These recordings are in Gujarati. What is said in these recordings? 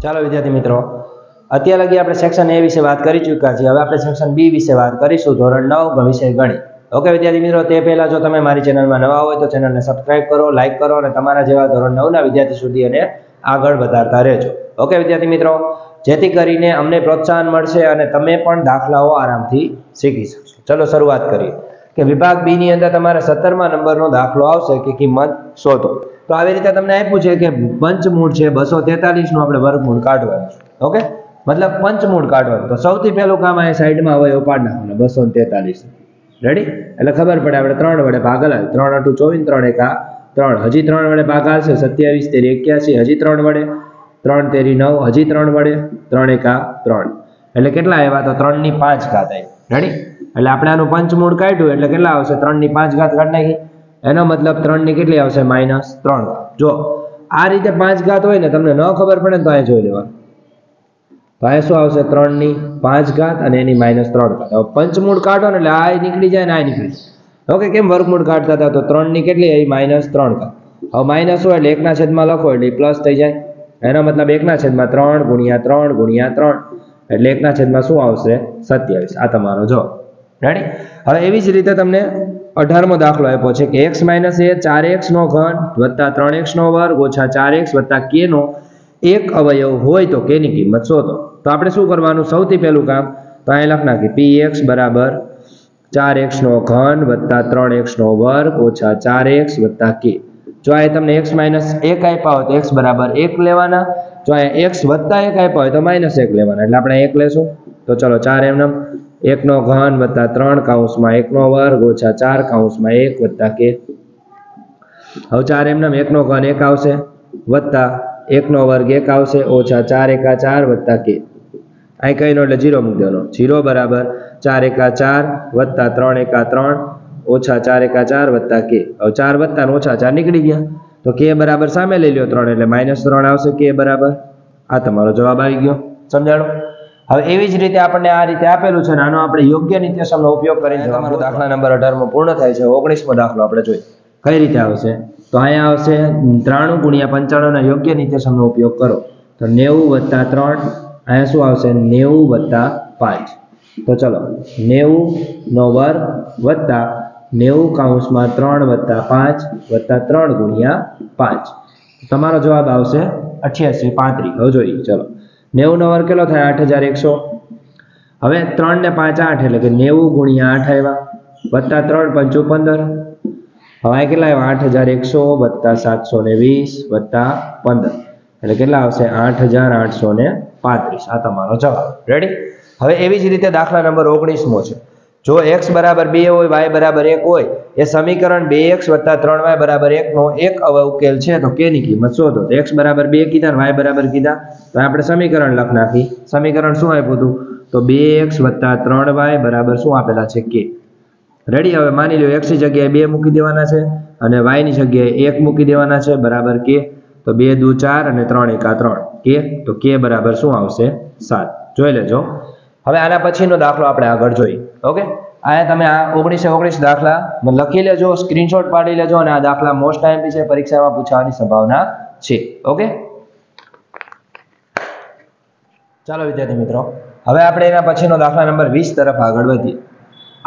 ચાલો વિદ્યાર્થી મિત્રો, અત્યાર લગી આપણે સેક્શન એ વિશે વાત કરી ચૂક્યા છીએ. હવે આપણે સેક્શન બી વિશે વાત કરીશું, ધોરણ 9 વિષય ગણિત. ઓકે વિદ્યાર્થી મિત્રો, તે પહેલા જો તમે મારી ચેનલમાં નવા હોય તો ચેનલને સબસ્ક્રાઇબ કરો, લાઈક કરો અને તમારા જેવા ધોરણ 9 ના વિદ્યાર્થી સુધી એને આગળ વધારતા રહેજો. ઓકે વિદ્યાર્થી મિત્રો, જેથી કરીને અમને પ્રોત્સાહન મળશે અને તમે પણ દાખલાઓ આરામથી શીખી શકશો. ચલો શરૂઆત કરીએ કે વિભાગ બી ની અંદર તમારે 17મા નંબરનો દાખલો આવશે કે કિંમત શોધો. તો આવી રીતે તમને આપ્યું છે કે પંચમૂળ છે 243 નું આપણે વર્ગમૂળ કાઢવાનું છે. ઓકે, મતલબ પંચમૂળ કાઢવાનું. તો સૌથી પહેલું કામ આ સાઈડમાં અવયવ પાડ નાખવાનો 243. રેડી? એટલે ખબર પડે આપણે 3 વડે ભાગાલ 3 × 2 = 24, 3 × 3, હજી 3 વડે ભાગાલ છે 27, 3 × 81, હજી 3 વડે 3 × 3 = 9, હજી 3 વડે 3 × 3. એટલે કેટલા આવ્યા? તો 3 ની 5 ઘાત આવી. રેડી? એટલે આપણે આનું પંચમૂળ કાઢ્યું એટલે કેટલા આવશે? 3 ની 5 ઘાત કાઢી નાખી. એનો મતલબ 3 ની કેટલી આવશે? -3. જો આ રીતે 5 ઘાત હોય ને તમને ન ખબર પડે તો આ જોઈ લેવાનું. તો આ શું આવશે? 3 ની 5 ઘાત અને એની -3 ઘાત. હવે પંચમૂળ કાઢો ને એટલે આ નીકળી જાય ને આ નીકળી જાય. ઓકે, કેમ વર્ગમૂળ કાઢતા હતા? તો 3 ની કેટલી આવી? -3 ઘાત. હવે માઇનસ હોય એટલે 1 ના છેદમાં લખો એટલે પ્લસ થઈ જાય. એનો મતલબ 1 ના છેદમાં 3 × 3 × 3 એટલે 1 ના છેદમાં શું આવશે? 27. આ તમારો જવાબ. રેડી? હવે એવી જ રીતે તમને 18મો દાખલો આપ્યો છે કે x - a 4x² + 3x² - 4x + k નો એક અવયવ હોય તો k ની કિંમત શોધો. તો આપણે શું કરવાનું? સૌથી પહેલું કામ તો અહીં લખ નાખી px = 4x³ + 3x² - 4x + k. જો આ તમને x - 1 આપ્યા હોય તો x = 1 લેવાના. જો આ x + 1 આપ્યા હોય તો -1 લેવાના. એટલે આપણે 1 લેશું. તો ચલો 4 એમનેમ 1³ + 3 1² - 4 + k. હવે 4 એમનેમ 1³ 1 આવશે વત્તા 1² 1 આવશે ઓછા 4 × 4 + k. અહીં કઈ નો એટલે 0 મૂકી દેવાનો. 0 = 4 × 4 + 3 × 3 ઓછા 4 × 4 + k. હવે 4 વત્તા ને ઓછા 4 નીકળી ગયા. તો k બરાબર સામે લઈ લ્યો 3 એટલે -3 આવશે k બરાબર. આ તમારો જવાબ આવી ગયો. સમજાણો? હવે એવી જ રીતે આપણને આ રીતે આપેલું છે ને આનો આપણે યોગ્ય નિત્યસમનો ઉપયોગ કરીને તમારો દાખલા નંબર 18 માં પૂર્ણ થાય છે. 19મો દાખલો આપણે જોઈએ કઈ રીતે આવશે. તો અહીંયા આવશે 93 × 95 ના યોગ્ય નિત્યસમનો ઉપયોગ કરો. તો 90 + 3 અહીંયા શું આવશે? 90 + 5. તો ચલો 90 નો વર્ગ + 90 × 3 + 5 + 3 × 5. તમારો જવાબ આવશે 88 35. હવે જોઈએ ચલો 90 નો વર્ગ કેટલો થાય? 8100. હવે 3 ને 5 8 એટલે કે 90 × 8 આવ્યા વત્તા 3 × 5 = 15. હવે આ કેટલા આવ્યા? 8100 + 720 + 15 એટલે કેટલા આવશે? 8835. આ તમારો જવાબ. રેડી? હવે એવી જ રીતે દાખલા નંબર 19મો છે. જો x = 2 હોય y = 1 હોય એ સમીકરણ 2x + 3y = 1 નો એક ઉકેલ છે તો k ની કિંમત શોધો. તો x = 2 કીધા ને y બરાબર કીધા તો આપણે સમીકરણ લખ નાખી. સમીકરણ શું આપ્યું હતું? તો 2x + 3y = શું આપેલા છે? k. રેડી? હવે માની લો x ની જગ્યાએ 2 મૂકી દેવાના છે અને y ની જગ્યાએ 1 મૂકી દેવાના છે બરાબર k. તો 2 × 2 = 4 અને 3 × 1 = 3 k. તો k બરાબર શું આવશે? 7. જોઈ લેજો. હવે આના પછીનો દાખલો આપણે આગળ જોઈએ. ઓકે, આયા તમે આ 19 દાખલા લખી લેજો, સ્ક્રીનશોટ પાડી લેજો અને આ દાખલા મોસ્ટ ટાઈમ છે, પરીક્ષામાં પૂછવાની સંભાવના છે. ઓકે, ચાલો વિદ્યાર્થી મિત્રો, હવે આપણે એના પછીનો દાખલા નંબર 20 તરફ આગળ વધીએ.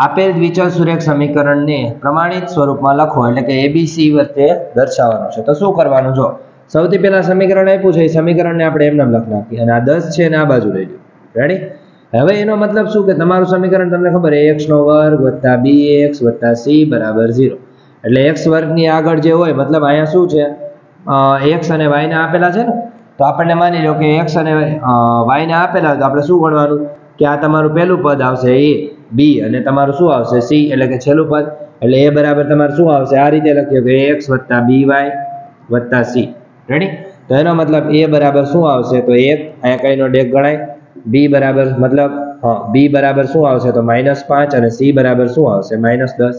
આપેલ દ્વિચલ સુરેખ સમીકરણને પ્રમાણિત સ્વરૂપમાં લખો એટલે કે ABC વચ્ચે દર્શાવવાનું છે. તો શું કરવાનું? જો સૌથી પહેલા સમીકરણ આપ્યું છે એ સમીકરણને આપણે એમને લખ નાખીએ અને આ 10 છે ને આ બાજુ લઈ લો. રેડી? હવે એનો મતલબ શું કે તમારું સમીકરણ તમને ખબર x² + bx + c = 0. એટલે x² ની આગળ જે હોય મતલબ અહીંયા શું છે? x અને y ને આપેલા છે ને. તો આપણને માની લો કે x અને y ને આપેલા તો આપણે શું ગણવાનું કે આ તમારું પહેલું પદ આવશે a, b અને તમારું શું આવશે? c એટલે કે છેલ્લું પદ. એટલે a બરાબર તમારું શું આવશે? આ રીતે લખ્યો કે ax + by + c. રેડી? તો એનો મતલબ a બરાબર શું આવશે? તો 1 અહીંયા કઈનો ડેક ગણાય. b બરાબર મતલબ b બરાબર શું આવશે? તો -5 અને c બરાબર શું આવશે? -10.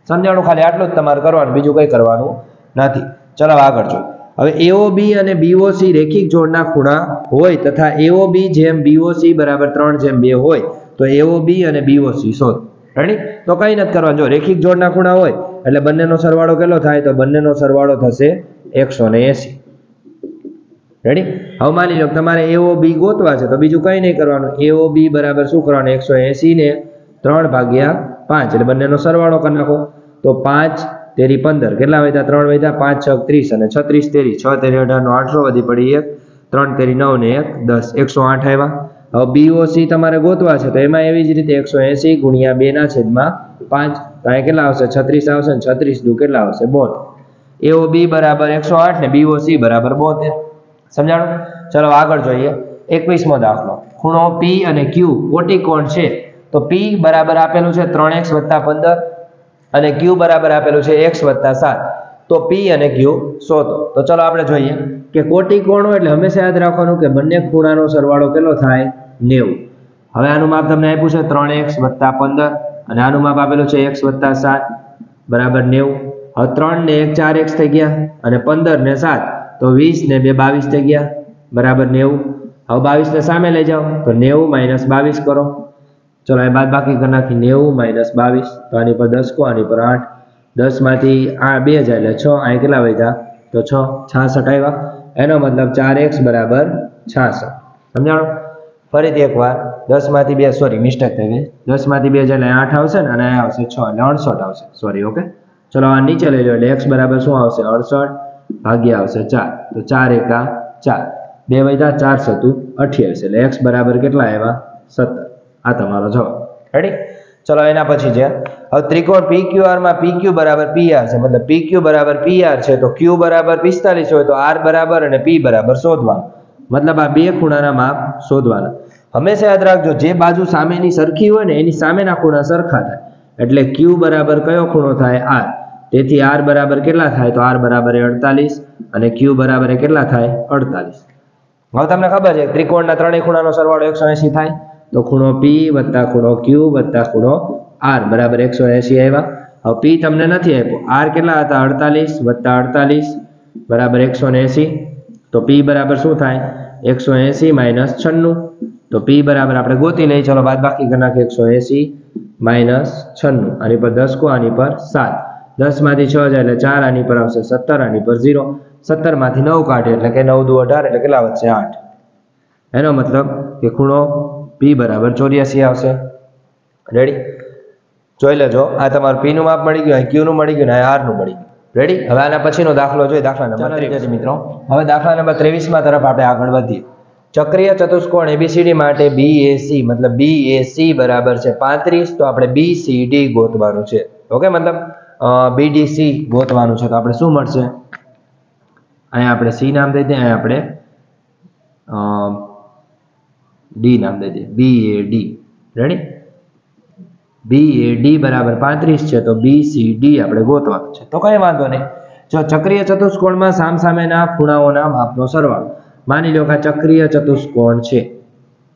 સમજાણું? ખાલી આટલું જ તમારે કરવાનું, બીજું કંઈ કરવાનું નથી. ચલો આગળ જોઈએ. હવે AOB અને BOC રેખિક જોડના ખૂણા હોય તથા AOB જેમ BOC = 3/2 હોય તો AOB અને BOC શોધો. રેડી? તો કંઈ નથી કરવાનું. જો રેખિક જોડના ખૂણા હોય એટલે બંનેનો સરવાળો કેટલો થાય? તો બંનેનો સરવાળો થશે 180. રેડી? હવે માની લો તમારે AOB ગોતવા છે તો બીજું કંઈ નહીં કરવાનું. AOB બરાબર શું કરવાનું? 180 ને 3/5 એટલે બંનેનો સરવાળો કરી નાખો. તો 5 તેરી 15 કેટલા વધ્યા? 3 વધ્યા. 5 6 30 અને 36 તેરી 6 તેરી 18 800 વધી પડી 1 3 તેરી 9 ને 1 10 108 આવ્યા. હવે BOC તમારે ગોતવા છે તો એમાં એવી જ રીતે 180 ગુણ્યા 2/5 તો અહીંયા કેટલા આવશે? 36 આવશે ને 36 દુ કેટલા આવશે? 72. AOB બરાબર 108 ને BOC બરાબર 72. સમજાણું? ચલો આગળ જોઈએ. 21મો દાખલો. ખૂણો P અને Q કોટી કોણ છે તો P બરાબર આપેલું છે 3x + 15 અને Q બરાબર આપેલું છે x + 7. તો P અને Q શોધો. તો ચલો આપણે જોઈએ કે કોટી કોણ હોય એટલે હંમેશા યાદ રાખવાનું કે બંને ખૂણાનો સરવાળો કેટલો થાય? 90. હવે આનું માપ તમને આપ્યું છે 3x + 15 અને આનું માપ આપેલું છે x + 7 બરાબર 90. હવે 3 ને 1 4x થઈ ગયા અને 15 ને 7 તો 20 ને 2 22 થઈ ગયા બરાબર 90. હવે 22 ને સામે લઈ જાઓ તો 90 - 22 કરો. ચલો એ બાદ બાકી કરી નાખી 90 - 22 તો આની પર 10 કો આની પર 8 10 માંથી 2 જાય એટલે 6 અહીં કેટલા વધ્યા? તો 6 66 આવ્યા. એનો મતલબ 4x બરાબર 66. સમજાણું? ફરીથી એકવાર 10 માંથી 2 સોરી મિસ્ટેક થઈ ગઈ. 10 માંથી 2 જાય એટલે 8 આવશે ને અને અહીંયા આવશે 6 એટલે 68 આવશે. Sorry okay. ચલો આ નીચે લઈ લો એટલે x બરાબર શું આવશે? 68 ભાગ્યા આવશે 4 તો 4 × 4 2 વધ્યા 4 સતું 28 એટલે x બરાબર કેટલા આવ્યા? 17. આ તમારો જવાબ. રેડી? ચલો એના પછી છે હવે ત્રિકોણ PQR માં PQ બરાબર PR છે મતલબ PQ બરાબર PR છે તો Q બરાબર 45 હોય તો R બરાબર અને P બરાબર શોધવાનું. મતલબ આ બે ખૂણાના માપ શોધવાના. હંમેશા યાદ રાખજો જે બાજુ સામેની સરખી હોય ને એની સામેના ખૂણા સરખા થાય એટલે Q બરાબર કયો ખૂણો થાય? R. તેથી R બરાબર કેટલા થાય? તો R બરાબર 48 અને Q બરાબર કેટલા થાય? 48. હવે તમને ખબર છે ત્રિકોણના ત્રણેય ખૂણાનો સરવાળો 180 થાય તો ખૂણો P વત્તા ખૂણો Q વત્તા ખૂણો R બરાબર 180 આવ્યા. હવે P તમને નથી આપ્યો. R કેટલા હતા? 48 વત્તા 48 બરાબર 180 તો P બરાબર શું થાય? 180 - 96 તો P બરાબર આપણે ગોતી લઈએ. ચલો બાદ બાકી કરી નાખીએ 180 - 96 આની પર 10 કો આની પર 7 10 માંથી 6 જાય એટલે 4 આની પર આવશે 17 આની પર 0 17 માંથી 9 કાઢે એટલે કે 9 દુ 18 એટલે કેટલા વધશે? 8. એનો મતલબ કે ખૂણો P બરાબર 84 આવશે. રેડી? જોઈ લેજો આ તમારું P નું માપ મળી ગયું, Q નું મળી ગયું ને R નું મળી ગયું. રેડી? હવે આના પછીનો દાખલો જોઈએ દાખલા નંબર 23 મિત્રો. હવે દાખલા નંબર 23 તરફ આપણે આગળ વધીએ. ચક્રીય ચતુષ્કોણ ABCD માટે BAC મતલબ BAC બરાબર છે 35 તો આપણે BCD ગોતવાનું છે. ઓકે મતલબ BDC ગોતવાનું છે તો આપણે શું મળશે? અહીંયા આપણે C નામ દઈ દઈએ, અહીંયા આપણે D નામ દઈ દઈએ BAD. રેડી? BAD બરાબર 35 છે તો BCD આપણે ગોતવાનું છે. તો કઈ વાંધો નહીં. જો ચક્રીય ચતુષ્કોણમાં સામસામેના ખૂણાઓના માપનો સરવાળો. માની લો કે આ ચક્રીય ચતુષ્કોણ છે.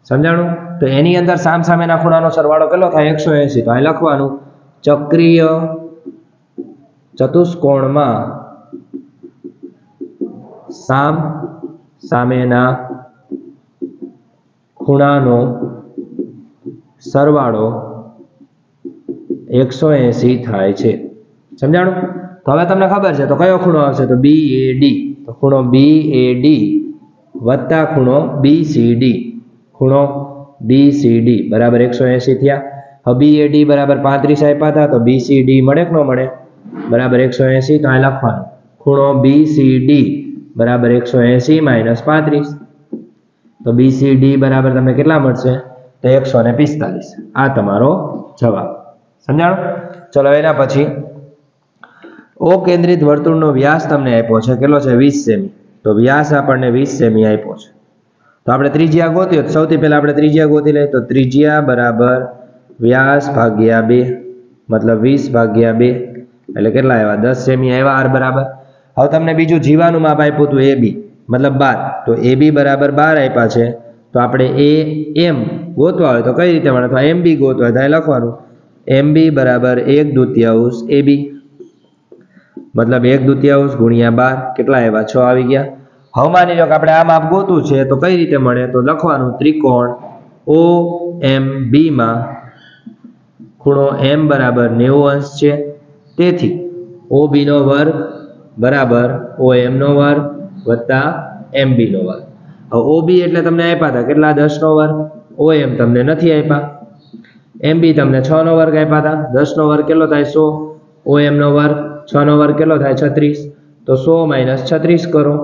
સમજાણું? તો એની અંદર સામસામેના ખૂણાનો સરવાળો કેટલો થાય? 180. તો અહીં લખવાનું ચક્રીય ચતુષ્કોણમાં સામસામેના ખૂણાનો સરવાળો 180 થાય છે. સમજાણું? તો હવે તમને ખબર છે તો કયો ખૂણો આવશે? તો BAD. તો ખૂણો BAD વત્તા ખૂણો BCD. ખૂણો BCD બરાબર 180 થયા. હવે BAD બરાબર 35 આપ્યા હતા તો BCD મળે કે ન મળે? બરાબર 180 તો અહીં લખવાનું ખૂણો BCD બરાબર 180 - 35 તો BCD બરાબર તમને કેટલા મળશે? તો 145. આ તમારો જવાબ. સમજાણું? ચલો એના પછી O કેન્દ્રિત વર્તુળનો વ્યાસ તમને આપ્યો છે કેટલો છે? 20 સેમી. તો વ્યાસ આપણને 20 સેમી આપ્યો છે. તો આપણે ત્રિજ્યા ગોતીએ તો સૌથી પહેલા આપણે ત્રિજ્યા ગોતી લઈએ તો ત્રિજ્યા બરાબર વ્યાસ ભાગ્યા 2 મતલબ 20 ભાગ્યા 2 એટલે કેટલા આવ્યા? 10 સેમી આવ્યા R બરાબર. હવે તમને બીજું જીવાનું માપ આપ્યું હતું AB મતલબ 12 તો AB બરાબર 12 આપ્યા છે તો આપણે AM ગોતવા હોય તો કઈ રીતે મળે? તો MB ગોતવા હોય તો લખવાનું MB બરાબર 1/2 AB મતલબ 1/2 ગુણ્યા 12 કેટલા આવ્યા? 6 આવી ગયા. હવે માની લો કે આપણે આ માપ ગોતવું છે તો કઈ રીતે મળે? તો લખવાનું ત્રિકોણ OMB માં ખૂણો M બરાબર 90 છે તેથી OB નો વર્ગ બરાબર OM નો વર્ગ વત્તા MB નો વર્ગ. હવે OB એટલે તમને આપ્યા હતા કેટલા 10 નો વર્ગ, OM તમને નથી આપ્યા, MB તમને 6 નો વર્ગ આપ્યા હતા. 10 નો વર્ગ કેટલો થાય 100, OM નો વર્ગ 6 નો વર્ગ કેટલો થાય 36, તો 100 - 36 કરો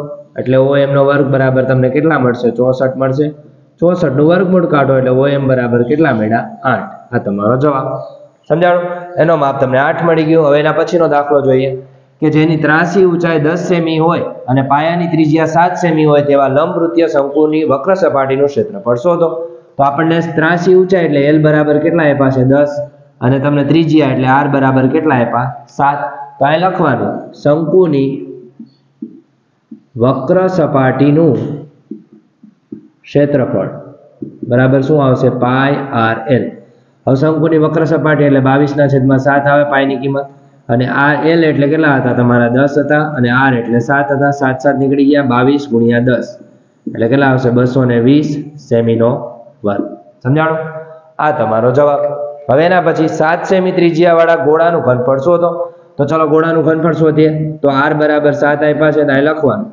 એટલે OM નો વર્ગ બરાબર તમને કેટલા મળશે 64 મળશે. 64 નું વર્ગમૂળ કાઢો એટલે OM બરાબર કેટલા મળ્યા 8. આ તમારો જવાબ. સમજાણું? એનો માપ તમને 8 મળી ગયો. હવે એના પછીનો દાખલો જોઈએ કે જેની ત્રાસી ઊંચાઈ 10 સેમી હોય અને પાયાની ત્રિજ્યા 7 સેમી હોય તેવા લંબવૃત્તીય શંકુની વક્ર સપાટીનું ક્ષેત્રફળ શોધો. તો આપણને ત્રાસી ઊંચાઈ એટલે L બરાબર કેટલા આપ્યા છે 10 અને તમને ત્રિજ્યા એટલે R બરાબર કેટલા આપ્યા 7. તો અહીં લખવાનું શંકુની વક્ર સપાટીનું ક્ષેત્રફળ બરાબર શું આવશે પાઈ RL. હવે શંકુની વક્ર સપાટી એટલે 22/7 આવે પાઈની કિંમત અને આ L એટલે કેટલા હતા તમારા 10 હતા અને R એટલે 7 હતા. 7 7 નીકળી ગયા 22 × 10 એટલે કેટલા આવશે 220 સેમીનો વર્ગ. સમજાણું? આ તમારો જવાબ. હવે એના પછી 7 સેમી ત્રિજ્યાવાળા ગોળાનું ઘનફળ શોધો. તો ચલો ગોળાનું ઘનફળ શોધીએ. તો R બરાબર 7 આપ્યા છે તો અહીં લખવાનું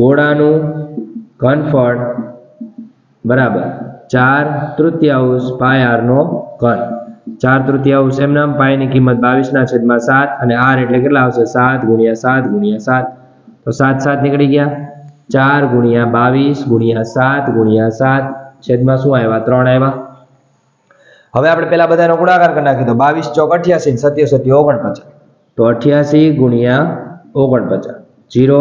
ગોળાનું ઘનફળ બરાબર 4/3 પાઈ R નો ઘન. 4/3 એમ નામ પાઈની કિંમત 22/7 અને R એટલે કેટલા આવશે 7 × 7 × 7 તો 7 7 નીકળી ગયા 4 × 22 × 7 × 7 છેદમાં શું આવ્યા 3 આવ્યા. હવે આપણે પેલા બધાનો ગુણાકાર કરી નાખીએ તો 22 ચોક 88 77 49 તો 88 × 49 0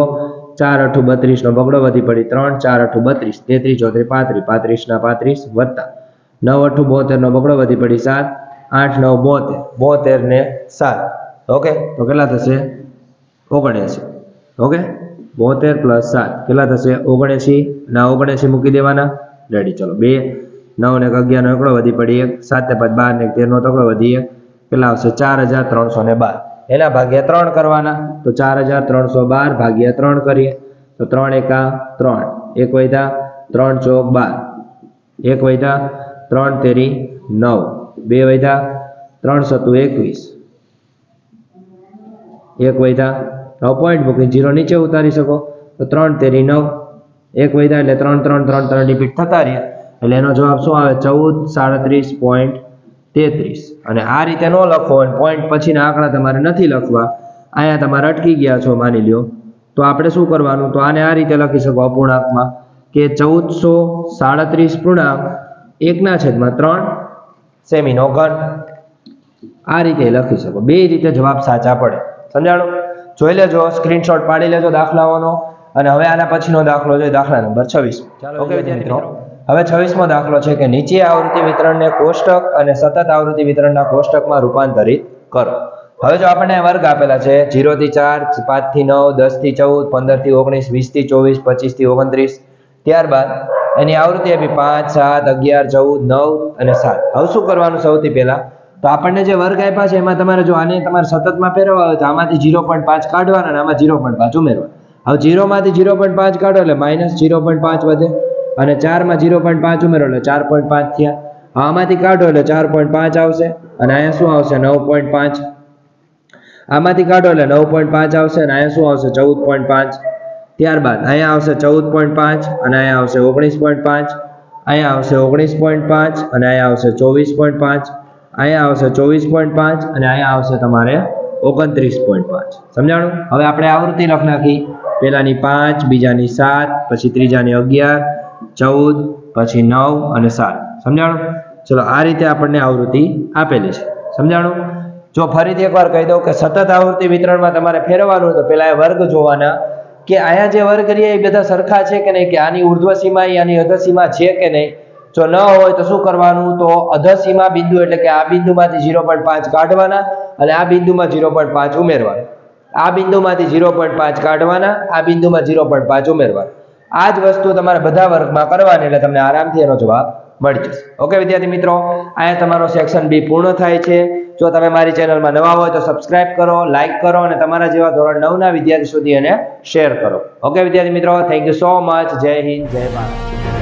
4 8 32 નો બગડો વધી પડી 3 4 8 32 33 34 35 35 વત્તા 9 8 72 નો બગડો વધી પડી 7 8 9 72 ને 7 ઓકે તો કેટલા થશે 79 ઓકે 72 + 7 કેટલા થશે 79 ના 79 મૂકી દેવાના રેડી. ચલો 2 9 ને 11 નો એકડો વધી પડી 1 7 5 12 ને 13 નો તકડો વધી 1 કેટલા આવશે 4312 એના ભાગ્યા 3 કરવાના તો 4312 ભાગ્યા 3 કરીએ તો 3 એકા 3 1 વધ્યા 3 ચોક 12 1 વધ્યા 3 તેરી 9 2 વધ્યા 3 સતુ 21 1 વધ્યા 9 પોઈન્ટ મૂકી 0 નીચે ઉતારી શકો તો 3 તેરી 9 1 વધ્યા એટલે 3 3 3 3 રિપીટ થતા રહ્યા એટલે એનો જવાબ શું આવે 1437.33 અને આ રીતે ન લખો અને પોઈન્ટ પછીના આંકડા તમારે નથી લખવા અહીંયા તમારે અટકી ગયા છો માની લ્યો તો આપણે શું કરવાનું તો આને આ રીતે લખી શકો અપૂર્ણાંકમાં કે 1437.1/3 સેમીનો ઘન આ રીતે લખી શકો. બે રીતે જવાબ સાચા પડે. સમજાણું? જોઈ લેજો, સ્ક્રીનશોટ પાડી લેજો દાખલાઓનો. અને હવે આના પછીનો દાખલો જોઈએ દાખલા નંબર 26. ઓકે મિત્રો, હવે 26મો દાખલો છે કે નીચે આવૃત્તિ વિતરણને કોષ્ટક અને સતત આવૃત્તિ વિતરણના કોષ્ટકમાં રૂપાંતરિત કરો. હવે જો આપણને વર્ગ આપેલા છે 0 થી 4 5 થી 9 10 થી 14 15 થી 19 20 થી 24 25 થી 29 ત્યારબાદ એની આવૃત્તિ આપી 5 7 11 14 9 અને 7. હવે શું કરવાનું સૌથી પહેલા તો આપણને જે વર્ગ આપ્યા છે એમાં તમારે જો આને તમારે સતતમાં ફેરવવા હોય તો આમાંથી 0.5 કાઢવાના અને આમાં 0.5 ઉમેરવા. હવે 0 માંથી 0.5 કાઢો એટલે -0.5 વધે અને 4 માં 0.5 ઉમેરો એટલે 4.5 થયા. આમાંથી કાઢો એટલે 4.5 આવશે અને અહીંયા શું આવશે 9.5. આમાંથી કાઢો એટલે 9.5 આવશે અને અહીંયા શું આવશે 14.5. ત્યારબાદ અહીંયા આવશે 14.5 અને અહીંયા આવશે 19.5. અહીંયા આવશે 19.5 અને અહીંયા આવશે 24.5. અહીંયા આવશે 24.5 અને અહીંયા આવશે તમારે 29.5. સમજાણું? હવે આપણે આવૃત્તિ લખ નાખી. પહેલાની 5, બીજાની 7, પછી ત્રીજાની 11, 14, પછી 9 અને 7. સમજાણું? ચલો આ રીતે આપણને આવૃત્તિ આપેલી છે. સમજાણું? જો ફરીથી એકવાર કહી દઉં કે સતત આવૃત્તિ વિતરણમાં તમારે ફેરવવાનું તો પહેલા વર્ગ જોવાના કે અહીંયા જે વર્ગ રહ્યા એ બધા સરખા છે કે નહીં, કે આની ઉર્ધ્વ સીમા આની અધર સીમા છે કે નહીં. જો ન હોય તો શું કરવાનું તો અધર સીમા બિંદુ એટલે કે આ બિંદુમાંથી 0.5 કાઢવાના અને આ બિંદુમાં 0.5 ઉમેરવાના. આ બિંદુમાંથી 0.5 કાઢવાના, આ બિંદુમાં 0.5 ઉમેરવાના. આ જ વસ્તુ તમારે બધા વર્ગમાં કરવાની એટલે તમને આરામથી એનો જવાબ મળી જશે. ઓકે વિદ્યાર્થી મિત્રો, અહીંયા તમારો સેક્શન બી પૂર્ણ થાય છે. જો તમે મારી ચેનલમાં નવા હોય તો સબસ્ક્રાઇબ કરો, લાઇક કરો અને તમારા જેવા ધોરણ 9ના વિદ્યાર્થી સુધી એને શેર કરો. ઓકે વિદ્યાર્થી મિત્રો, થેન્ક યુ સો મચ. જય હિન્દ, જય ભારત.